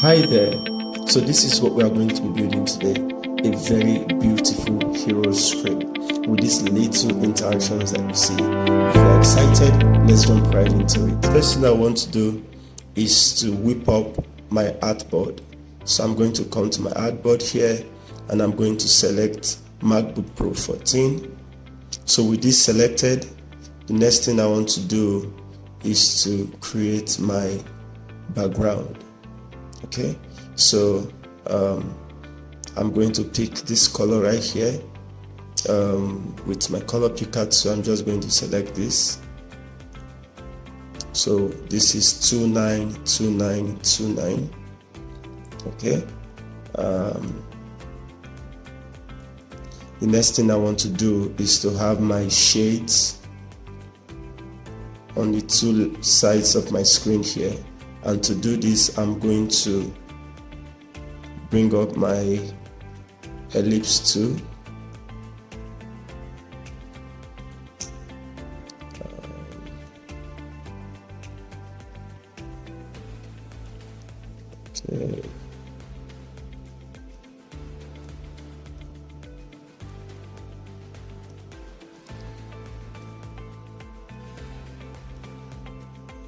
Hi there. So this is what we are going to be building today. A very beautiful hero screen with these little interactions that you see. If you're excited, let's jump right into it. First thing I want to do is to whip up my artboard. So I'm going to come to my artboard here and I'm going to select MacBook Pro 14. So with this selected, the next thing I want to do is to create my background. Okay, so I'm going to pick this color right here with my color picker, so I'm just going to select this. So this is 292929. Okay, the next thing I want to do is to have my shades on the two sides of my screen here. And to do this, I'm going to bring up my ellipse tool. Okay.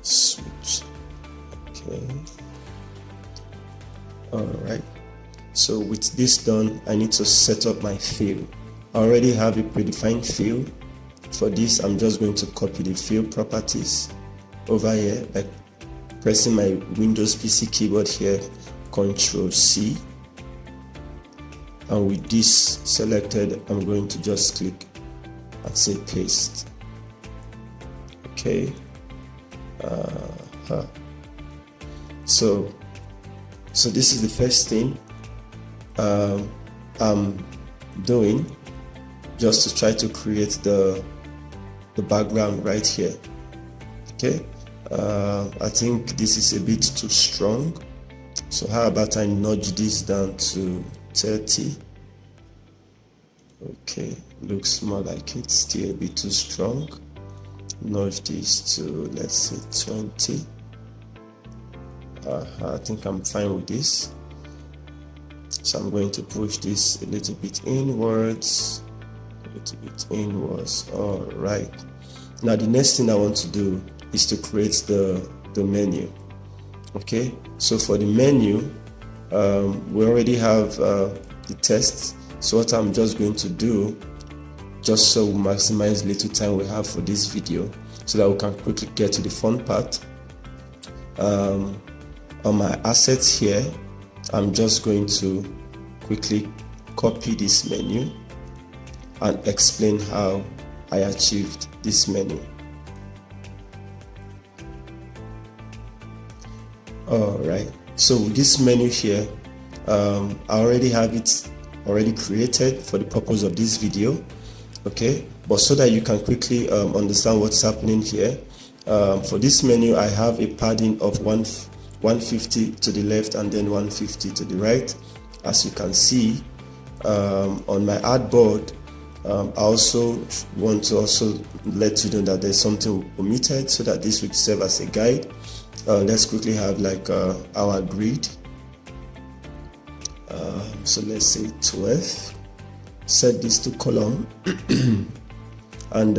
Switch. Okay. All right. So with this done, I need to set up my fill. I already have a predefined fill. For this, I'm just going to copy the fill properties over here by pressing my Windows PC keyboard here, Ctrl C. And with this selected, I'm going to just click and say paste. Okay. So this is the first thing I'm doing, just to try to create the background right here. Okay, I think this is a bit too strong, so how about I nudge this down to 30? Okay, looks more like it's still a bit too strong. Nudge this to, let's say, 20. I think I'm fine with this. So I'm going to push this a little bit inwards, All right. Now the next thing I want to do is to create the menu. Okay. So for the menu, we already have the text. So what I'm just going to do, just so we maximize little time we have for this video, so that we can quickly get to the fun part. On my assets here, I'm just going to quickly copy this menu and explain how I achieved this menu. Alright, so with this menu here, I already have it created for the purpose of this video. Okay, but so that you can quickly understand what's happening here, for this menu I have a padding of 150 to the left and then 150 to the right. As you can see on my artboard, I also want to let you know that there's something omitted, so that this will serve as a guide. Let's quickly have like our grid. So let's say 12. Set this to column and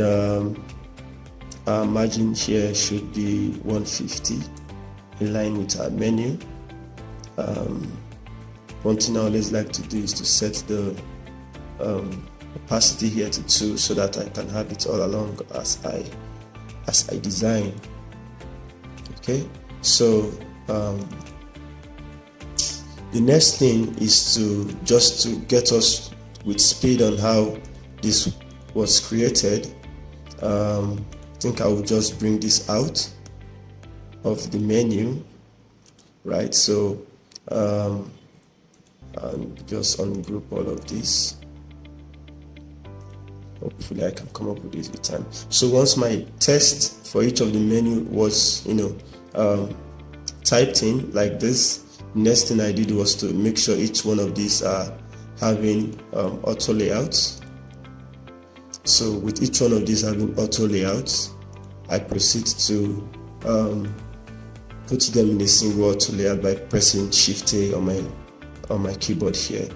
our margin here should be 150 in line with our menu. One thing I always like to do is to set the opacity here to 2, so that I can have it all along as I design. Okay, so the next thing is to get us with speed on how this was created. I think I will just bring this out of the menu, right? So and just ungroup all of this. Hopefully I can come up with this with time. So once my text for each of the menu was typed in like this, next thing I did was to make sure each one of these are having auto layouts. So with each one of these having auto layouts, I proceed to put them in a single auto layout by pressing Shift A on my keyboard here.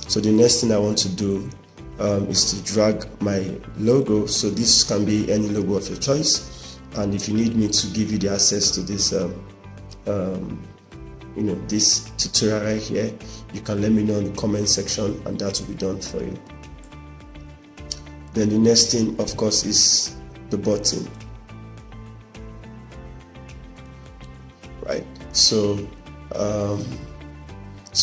So the next thing I want to do is to drag my logo. So this can be any logo of your choice, and if you need me to give you the access to this this tutorial right here, you can let me know in the comment section and that will be done for you. Then the next thing, of course, is the button, right? So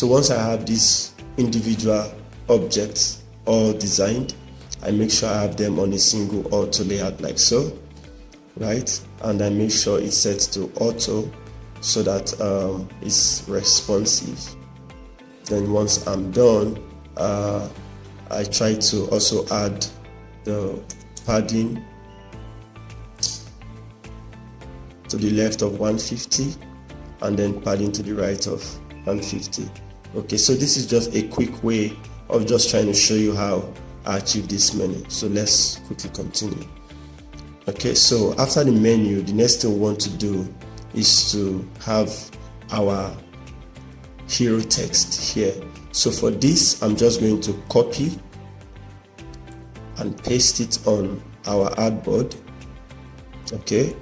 once I have these individual objects all designed, I make sure I have them on a single auto layout like so, right? And I make sure it's set to auto so that it's responsive. Then once I'm done, I try to also add the padding to the left of 150 and then padding to the right of 150. Okay, so this is just a quick way of just trying to show you how I achieve this menu. So let's quickly continue. Okay, so after the menu, the next thing we want to do is to have our hero text here. So for this, I'm just going to copy and paste it on our artboard. Okay,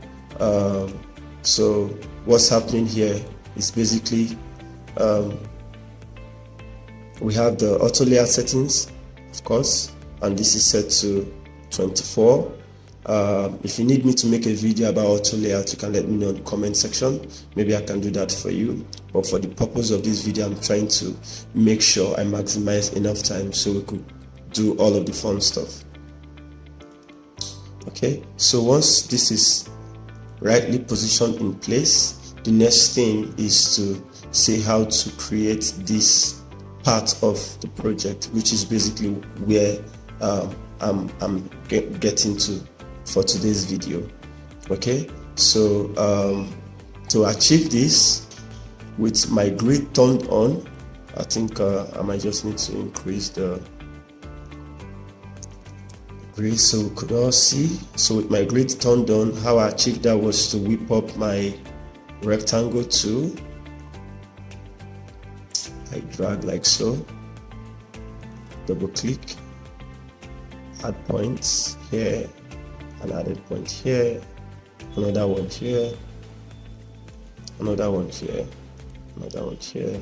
so what's happening here is basically we have the auto layout settings, of course, and this is set to 24. If you need me to make a video about auto layout, you can let me know in the comment section. Maybe I can do that for you, but for the purpose of this video, I'm trying to make sure I maximize enough time so we could do all of the fun stuff. Okay, so once this is rightly positioned in place, the next thing is to say how to create this part of the project, which is basically where I'm getting to for today's video. Okay, so to achieve this with my grid turned on, I think I might just need to increase the grid so we could all see. So with my grid turned on, how I achieved that was to whip up my rectangle tool. I drag like so, double click, add points here, an added point here, another one here, another one here, another one here,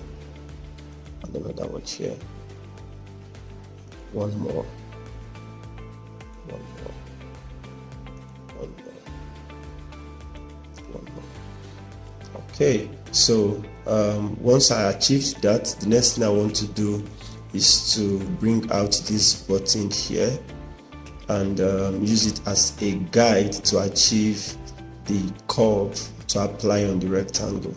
and another one here. One more, one more, one more, one more. Okay, so once I achieved that, the next thing I want to do is to bring out this button here and use it as a guide to achieve the curve to apply on the rectangle.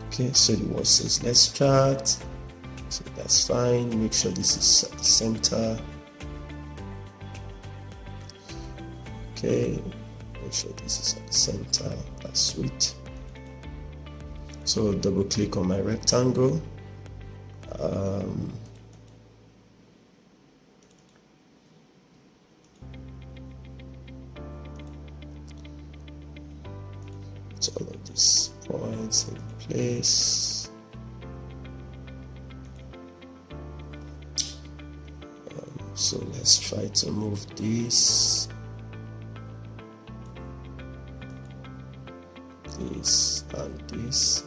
Okay, so the word says let's start, so that's fine. Make sure this is at the center. Okay, make sure this is at the center. That's sweet. So double click on my rectangle. Put all of these points in place. So let's try to move this. This and this,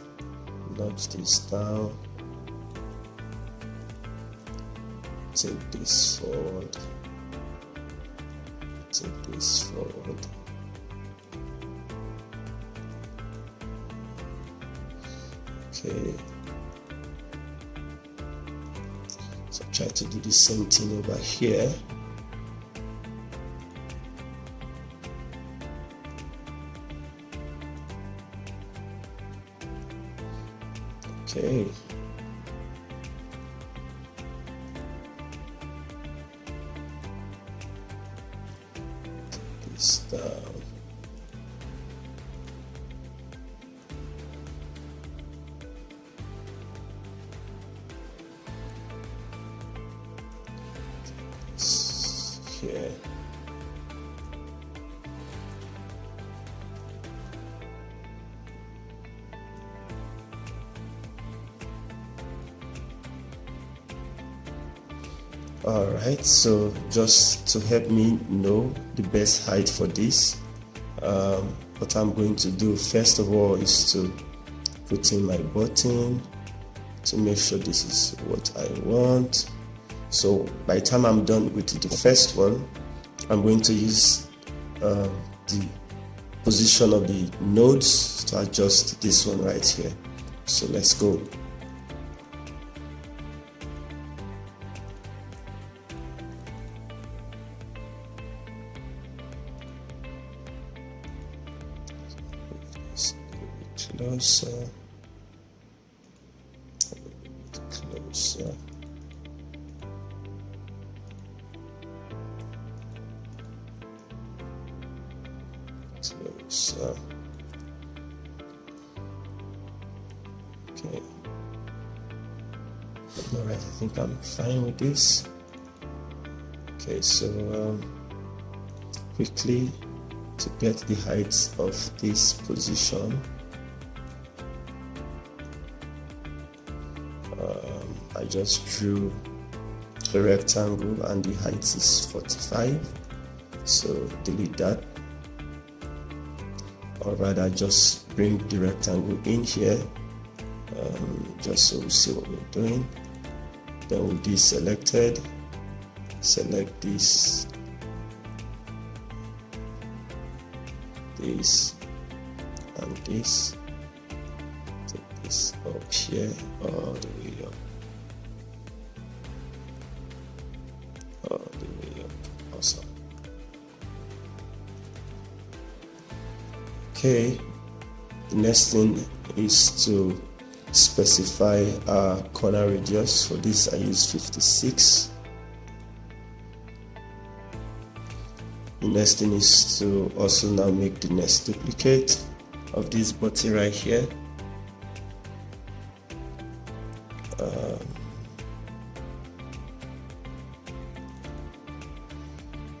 nudge this down, take this forward, take this forward. Okay, so try to do the same thing over here. Okay. Take this down. here. Alright, so just to help me know the best height for this, what I'm going to do first of all is to put in my button to make sure this is what I want. So by the time I'm done with the first one, I'm going to use the position of the nodes to adjust this one right here. So let's go. Closer, closer. Closer. Okay. Alright, I think I'm fine with this. Okay, so quickly to get the height of this position, I just drew a rectangle and the height is 45, so delete that, or rather just bring the rectangle in here, just so we see what we're doing. Then with this selected, select this, this and this, take this up here all the way up, all the way up. Awesome. Okay, the next thing is to specify a corner radius. For this I use 56. The next thing is to also now make the next duplicate of this button right here.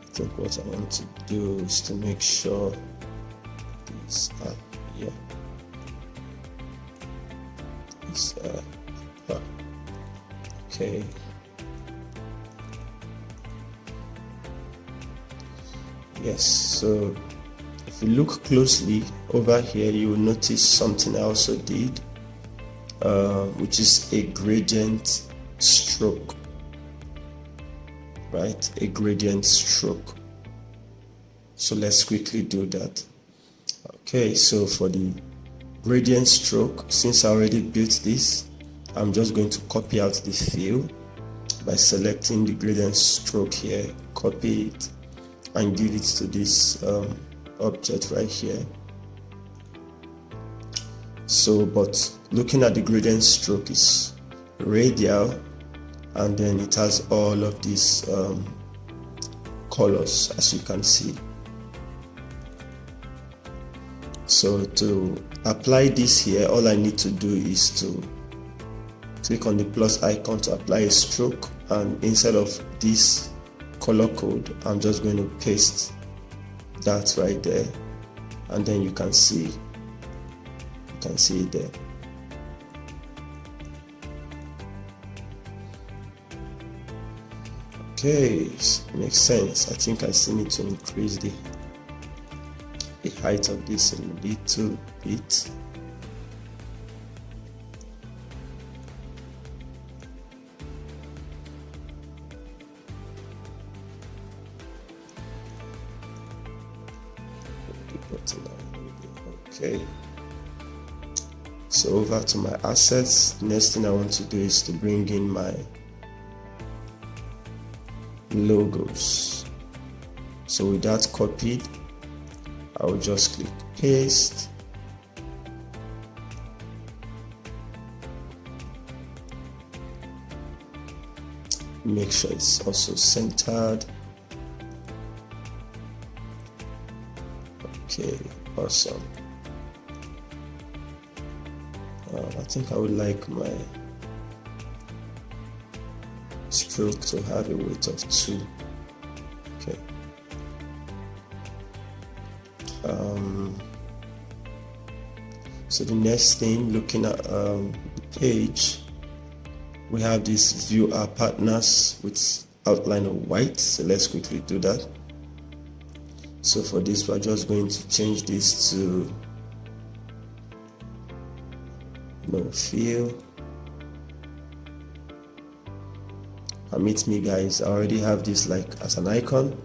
I think what I want to do is to make sure these are here. These are okay. Yes, so if you look closely over here, you will notice something I also did, which is a gradient stroke, right? A gradient stroke. So let's quickly do that. Okay, so for the gradient stroke, since I already built this, I'm just going to copy out the fill by selecting the gradient stroke here, copy it, and give it to this object right here. So, but looking at the gradient stroke is radial, and then it has all of these colors, as you can see. So to apply this here, all I need to do is to click on the plus icon to apply a stroke, and instead of this color code, I'm just going to paste that right there, and then you can see it there. Okay, makes sense. I think I still need to increase the height of this a little bit. Okay, so over to my assets. The next thing I want to do is to bring in my logos. So with that copied, I will just click paste. Make sure it's also centered. Okay, awesome. I think I would like my stroke to have a weight of 2. Okay. So the next thing, looking at the page, we have this view our partners with outline of white. So let's quickly do that. So for this, we're just going to change this to no fill. Permit me, guys, I already have this like as an icon,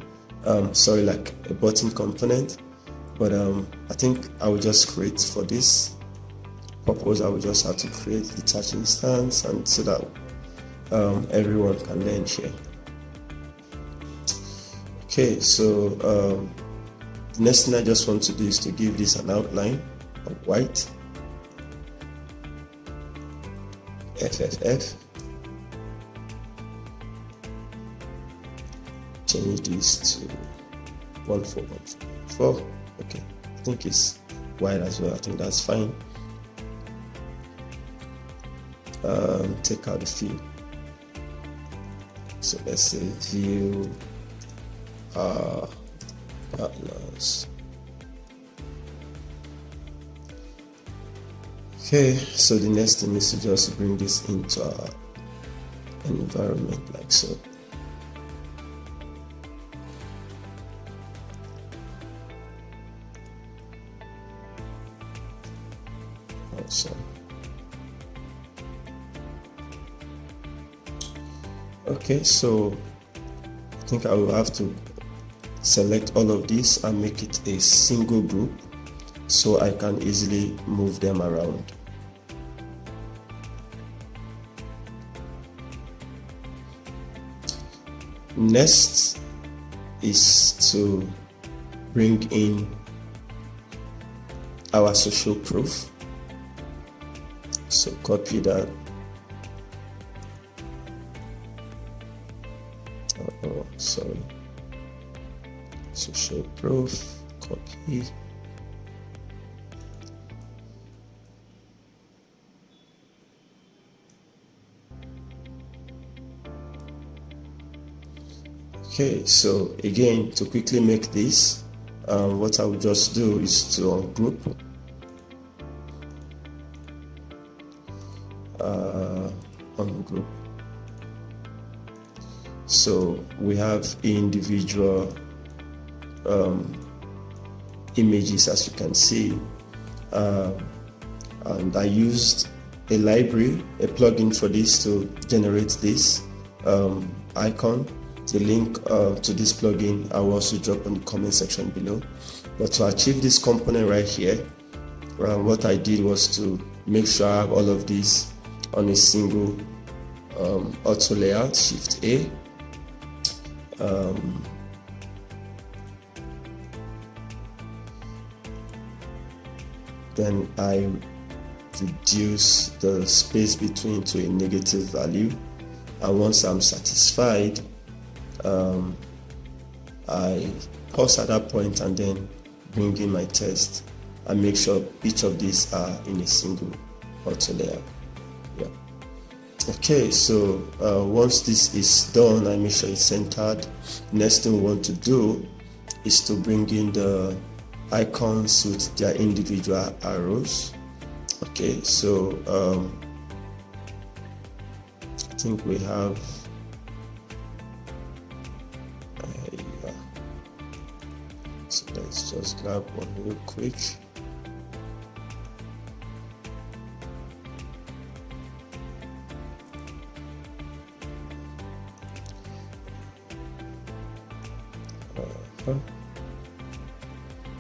sorry, like a button component, but I think I will just create for this purpose. I will just have to create the touch instance, and so that everyone can learn here. Okay, so the next thing I just want to do is to give this an outline of white. FFF. Change this to 1414. Okay, I think it's white as well. I think that's fine. Take out the fill. So let's say view partners. Okay, so the next thing is to just bring this into our environment like so. Awesome. Okay, so I think I will have to select all of these and make it a single group so I can easily move them around. Next is to bring in our social proof. So copy that. Sorry. Social proof, copy. Okay, so again, to quickly make this, what I will just do is to ungroup. Ungroup. So we have individual images, as you can see, and I used a library, a plugin for this to generate this icon. The link to this plugin I will also drop in the comment section below. But to achieve this component right here, what I did was to make sure I have all of these on a single auto layout, Shift A. Then I reduce the space between to a negative value, and once I'm satisfied, I pause at that point and then bring in my text and make sure each of these are in a single auto layout. Yeah. Okay, so once this is done, I make sure it's centered. Next thing we want to do is to bring in the icons with their individual arrows. Okay, so I think we have so let's just grab one real quick.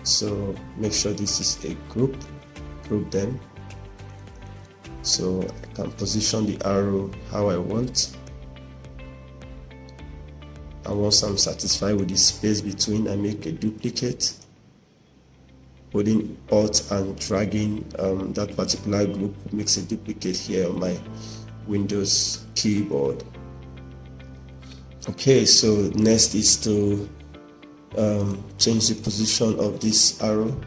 So make sure this is a group them, so I can position the arrow how I want, and once I'm satisfied with the space between, I make a duplicate, holding Alt and dragging that particular group makes a duplicate here on my Windows keyboard. Okay, so next is to change the position of this arrow.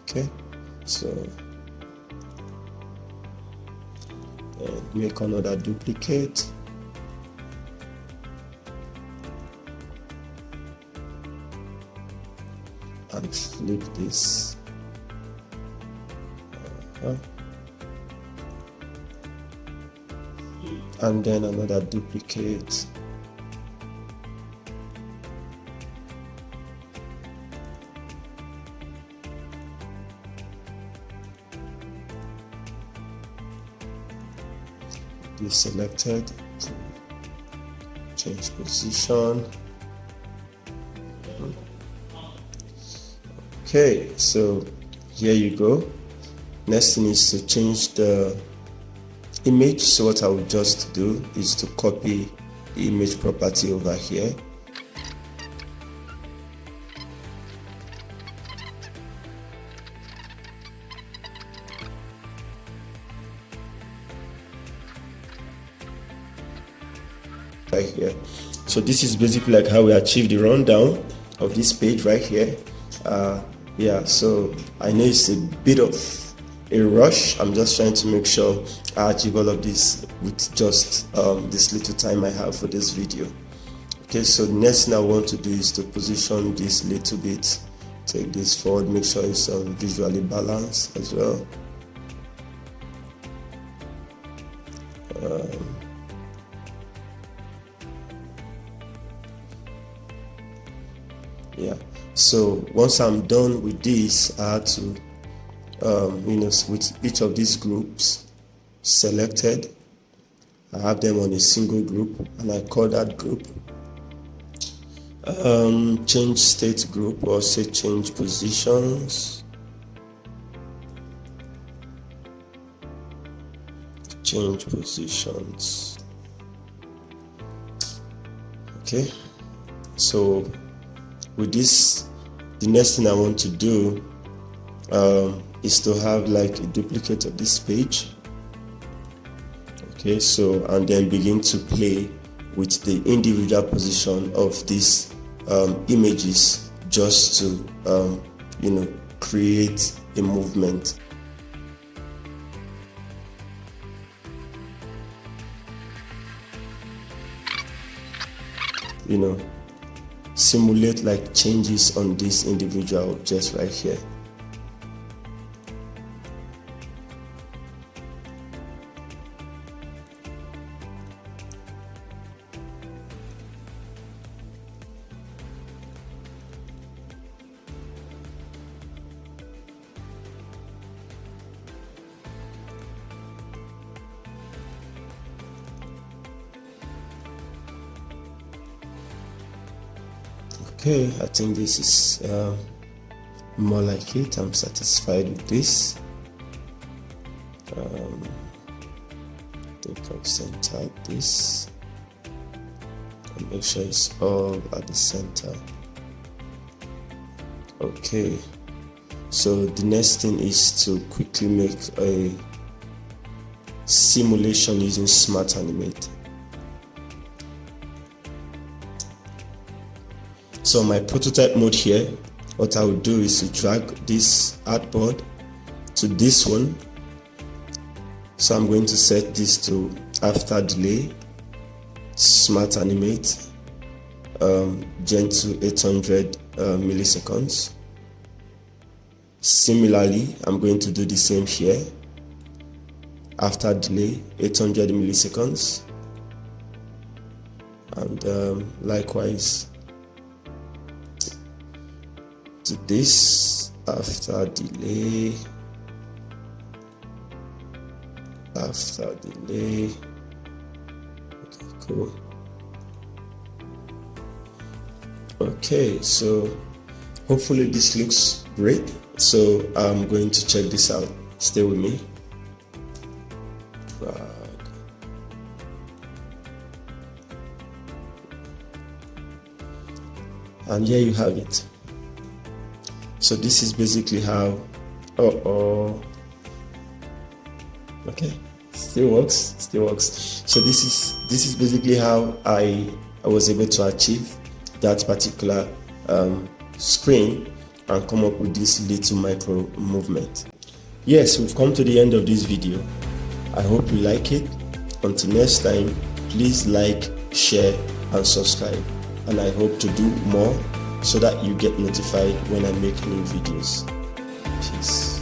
Okay, so make another duplicate, can flip this. And then another duplicate. This selected, change position. Okay, so here you go. Next thing is to change the image. So what I will just do is to copy the image property over here. Right here. So this is basically like how we achieve the rundown of this page right here. Yeah, so I know it's a bit of a rush. I'm just trying to make sure I achieve all of this with just this little time I have for this video. Okay, so the next thing I want to do is to position this little bit, take this forward, make sure it's visually balanced as well. Yeah, so once I'm done with this, I had to with each of these groups selected, I have them on a single group, and I call that group change state group, or say change positions. Change positions. Okay, so with this, the next thing I want to do is to have like a duplicate of this page. Okay, so and then begin to play with the individual position of these images, just to create a movement. Simulate like changes on these individual objects right here. Okay, I think this is more like it. I'm satisfied with this. I think I'll center this and make sure it's all at the center. Okay, so the next thing is to quickly make a simulation using Smart Animate. So my prototype mode here, what I will do is to drag this artboard to this one. So I'm going to set this to after delay, Smart Animate, gen to 800 milliseconds. Similarly, I'm going to do the same here, after delay, 800 milliseconds, and likewise to this, after delay, okay, cool. Okay, so hopefully this looks great. So I'm going to check this out. Stay with me. Drag. And here you have it. So this is basically how okay, still works. So this is basically how I was able to achieve that particular screen and come up with this little micro movement. Yes, we've come to the end of this video. I hope you like it. Until next time, please like, share and subscribe, and I hope to do more so that you get notified when I make new videos. Peace.